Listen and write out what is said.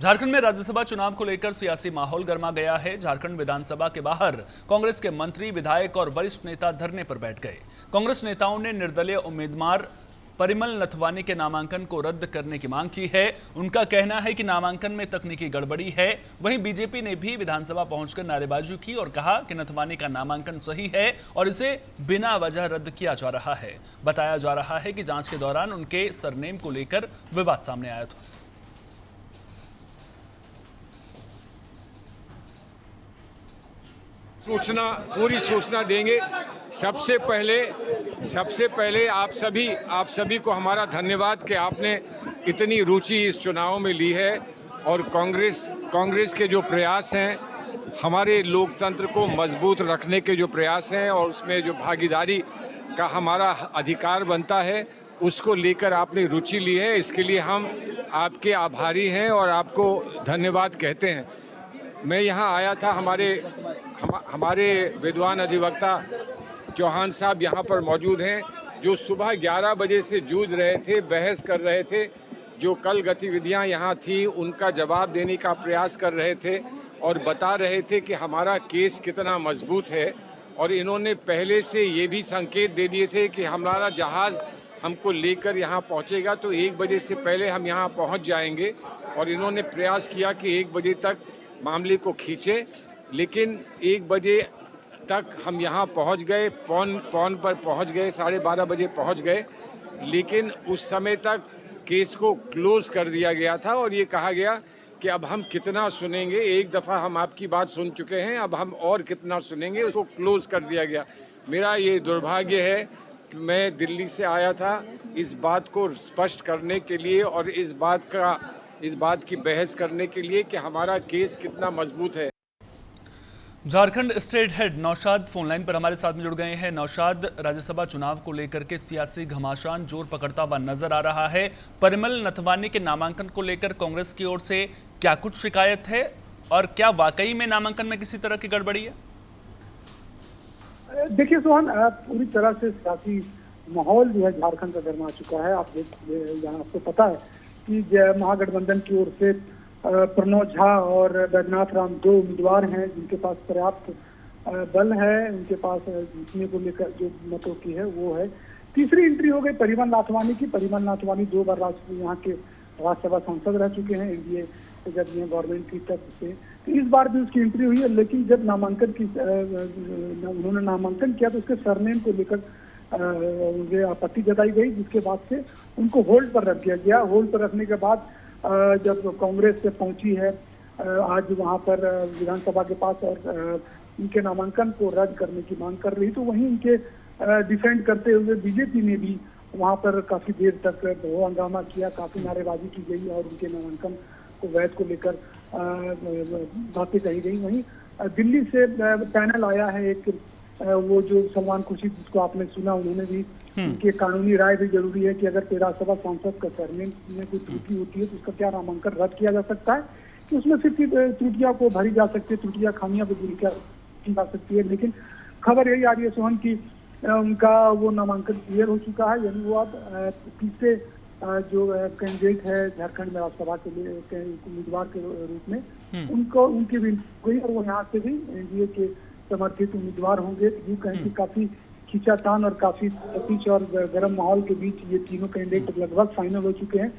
झारखंड में राज्यसभा चुनाव को लेकर सियासी माहौल गर्मा गया है। झारखंड विधानसभा के बाहर कांग्रेस के मंत्री, विधायक और वरिष्ठ नेता धरने पर बैठ गए। कांग्रेस नेताओं ने निर्दलीय उम्मीदवार परिमल नथवानी के नामांकन को रद्द करने की मांग की है। उनका कहना है कि नामांकन में तकनीकी गड़बड़ी है। वहीं बीजेपी ने भी विधानसभा पहुंचकर नारेबाजी की और कहा कि नथवानी का नामांकन सही है और इसे बिना वजह रद्द किया जा रहा है। बताया जा रहा है कि जांच के दौरान उनके सरनेम को लेकर विवाद सामने आया था। पूरी सूचना देंगे। सबसे पहले आप सभी को हमारा धन्यवाद कि आपने इतनी रुचि इस चुनाव में ली है और कांग्रेस के जो प्रयास हैं, हमारे लोकतंत्र को मजबूत रखने के जो प्रयास हैं और उसमें जो भागीदारी का हमारा अधिकार बनता है, उसको लेकर आपने रुचि ली है। इसके लिए हम आपके आभारी हैं और आपको धन्यवाद कहते हैं। मैं यहाँ आया था, हमारे विद्वान अधिवक्ता चौहान साहब यहाँ पर मौजूद हैं, जो सुबह 11 बजे से जूझ रहे थे, बहस कर रहे थे। जो कल गतिविधियाँ यहाँ थी उनका जवाब देने का प्रयास कर रहे थे और बता रहे थे कि हमारा केस कितना मजबूत है। और इन्होंने पहले से ये भी संकेत दे दिए थे कि हमारा जहाज़ हमको लेकर यहाँ पहुँचेगा तो 1 बजे से पहले हम यहाँ पहुँच जाएंगे। और इन्होंने प्रयास किया कि 1 बजे तक मामले को खींचे, लेकिन 1 बजे तक हम यहाँ पहुँच गए, पौन पर पहुँच गए, 12:30 बजे पहुँच गए, लेकिन उस समय तक केस को क्लोज कर दिया गया था और ये कहा गया कि अब हम कितना सुनेंगे, एक दफ़ा हम आपकी बात सुन चुके हैं, अब हम और कितना सुनेंगे, उसको क्लोज कर दिया गया। मेरा ये दुर्भाग्य है कि मैं दिल्ली से आया था इस बात को स्पष्ट करने के लिए और इस बात की बहस करने के लिए कि हमारा केस कितना मजबूत है। Jharkhand state head Naushad phone line पर हमारे साथ में जुड़ गए हैं। नौशाद, राज्यसभा चुनाव को लेकर के सियासी घमासान जोर पकड़ता हुआ नजर आ रहा है। परिमल नथवानी के नामांकन को लेकर कांग्रेस की ओर से क्या कुछ शिकायत है और क्या वाकई में नामांकन में किसी तरह की गड़बड़ी है? देखिए सोहन, पूरी तरह से सियासी माहौल जो है झारखंड का गर्मा चुका है। यहाँ आपको पता है कि महागठबंधन की ओर से प्रणव झा और बैद्यनाथ राम 2 उम्मीदवार हैं जिनके पास पर्याप्त बल है, उनके पास जीतने को लेकर जो मतों की है वो है। तीसरी एंट्री हो गई परिमल नाथवानी की। परिमल नाथवानी 2 बार यहाँ के राज्यसभा सांसद रह चुके हैं एनडीए जब ये गवर्नमेंट की तरफ से, तो इस बार भी उसकी एंट्री हुई है। लेकिन जब उन्होंने नामांकन किया तो उसके सरनेम को लेकर उनके आपत्ति जताई गई, जिसके बाद से उनको होल्ड पर रख दिया गया। होल्ड पर रखने के बाद जब कांग्रेस से पहुंची है आज वहां पर विधानसभा के पास और इनके नामांकन को रद्द करने की मांग कर रही, तो वहीं इनके डिफेंड करते हुए बीजेपी ने भी वहां पर काफी देर तक हंगामा किया, काफी नारेबाजी की गई और उनके नामांकन को वैध को लेकर बातें कही गई। वहीं दिल्ली से पैनल आया है एक, वो जो सलमान खुर्शीद जिसको आपने सुना, उन्होंने भी उनकी कानूनी राय भी जरूरी है कि अगर 13 सभा सांसद का सरनेम में कोई त्रुटि होती है तो उसका क्या नामांकन रद्द किया जा सकता है, कि उसमें सिर्फ त्रुटियां को भरी जा सकती है, त्रुटियां खामियां को दूर की जा सकती है। लेकिन खबर यही आ रही है सोहन की उनका वो नामांकन क्लियर हो चुका है, यानी वो अब तीसरे जो कैंडिडेट है झारखंड में राज्यसभा के लिए उम्मीदवार के रूप में उनकी भी गई और वो यहाँ से भी एनडीए के समर्थित उम्मीदवार होंगे। यूँ कहें कि काफी खींचातान और काफी तपिश और गर्म माहौल के बीच ये तीनों कैंडिडेट लगभग फाइनल हो चुके हैं।